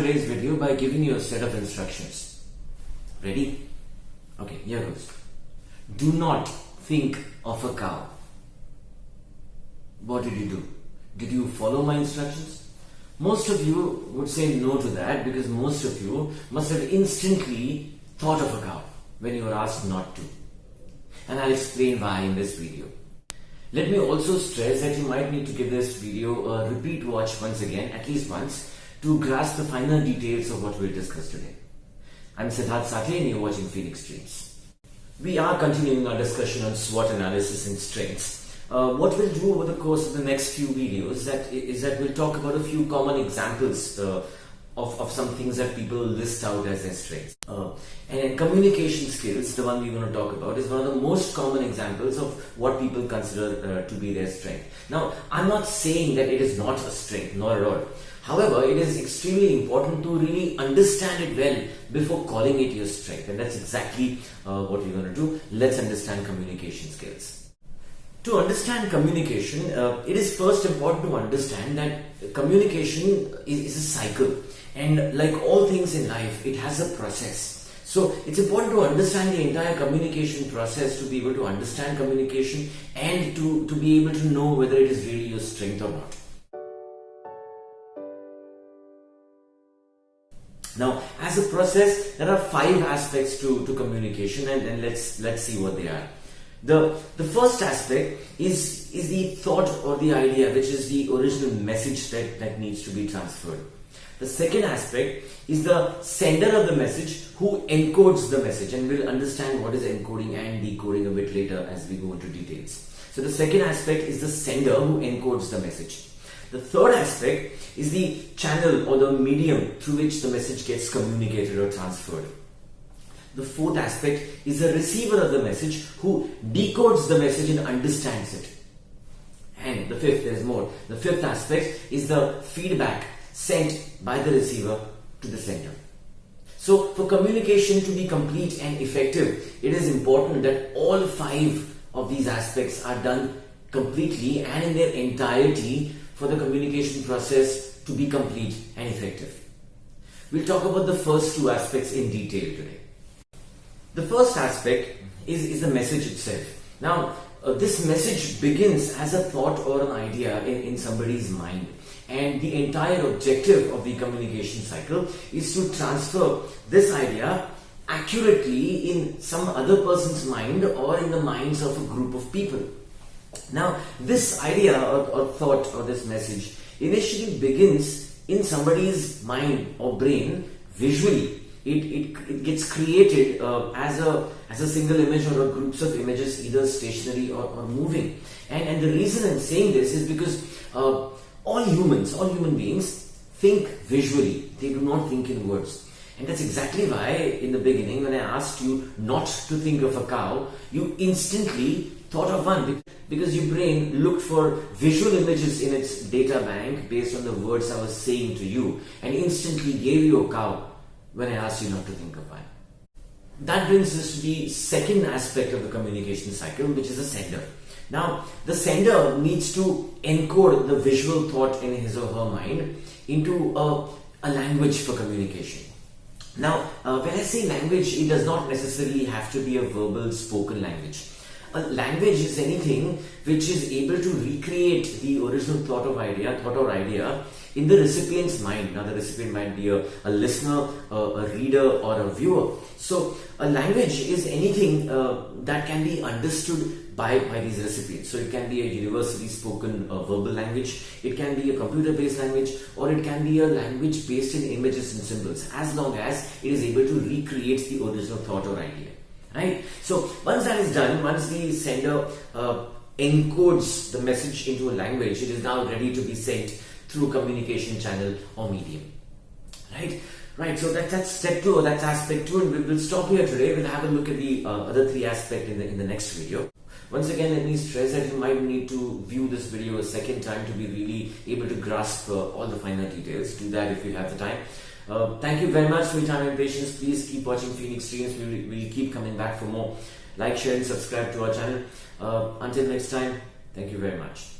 today's video by giving you a set of instructions. Ready? Okay, here goes. Do not think of a cow. What did you do? Did you follow my instructions? Most of you would say no to that because most of you must have instantly thought of a cow when you were asked not to. And I'll explain why in this video. Let me also stress that you might need to give this video a repeat watch once again, at least once, to grasp the final details of what we'll discuss today. I'm Siddharth Sathe and you're watching Phoenix Dreams. We are continuing our discussion on SWOT analysis and strengths. What we'll do over the course of the next few videos is that we'll talk about a few common examples of some things that people list out as their strengths. And communication skills, the one we're going to talk about, is one of the most common examples of what people consider to be their strength. Now, I'm not saying that it is not a strength, not at all. However, it is extremely important to really understand it well before calling it your strength. And that's exactly what we're going to do. Let's understand communication skills. To understand communication, it is first important to understand that communication is a cycle. And like all things in life, it has a process. So it's important to understand the entire communication process to be able to understand communication and to be able to know whether it is really your strength or not. Now, as a process, there are 5 aspects to communication, and then let's see what they are. The first aspect is the thought or the idea, which is the original message that needs to be transferred. The second aspect is the sender of the message who encodes the message, and we'll understand what is encoding and decoding a bit later as we go into details. So the second aspect is the sender who encodes the message. The third aspect is the channel or the medium through which the message gets communicated or transferred. The fourth aspect is the receiver of the message who decodes the message and understands it. And the fifth, there is more. The fifth aspect is the feedback sent by the receiver to the sender. So for communication to be complete and effective, it is important that all 5 of these aspects are done completely and in their entirety for the communication process to be complete and effective. We'll talk about the first 2 aspects in detail today. The first aspect is the message itself. Now, this message begins as a thought or an idea in somebody's mind. And the entire objective of the communication cycle is to transfer this idea accurately in some other person's mind or in the minds of a group of people. Now, this idea or thought or this message initially begins in somebody's mind or brain visually. It gets created as a single image or groups of images, either stationary or moving. And the reason I'm saying this is because all human beings think visually. They do not think in words. And that's exactly why in the beginning when I asked you not to think of a cow, you instantly thought of one because your brain looked for visual images in its data bank based on the words I was saying to you and instantly gave you a cow when I asked you not to think of one. That brings us to the second aspect of the communication cycle, which is the sender. Now, the sender needs to encode the visual thought in his or her mind into a language for communication. Now, when I say language, it does not necessarily have to be a verbal spoken language. A language is anything which is able to recreate the original thought or idea in the recipient's mind. Now, the recipient might be a listener, a reader, or a viewer. So, a language is anything that can be understood by these recipients. So, it can be a universally spoken verbal language, it can be a computer-based language, or it can be a language based in images and symbols, as long as it is able to recreate the original thought or idea. Right? So once that is done, once the sender encodes the message into a language, it is now ready to be sent through a communication channel or medium. Right. So that's step 2, or that's aspect 2, and we'll stop here today. We'll have a look at the other 3 aspects in the next video. Once again, let me stress that you might need to view this video a second time to be really able to grasp all the finer details. Do that if you have the time. Thank you very much for your time and patience. Please keep watching Phoenix Dreams. We'll keep coming back for more. Like, share and subscribe to our channel. Until next time, thank you very much.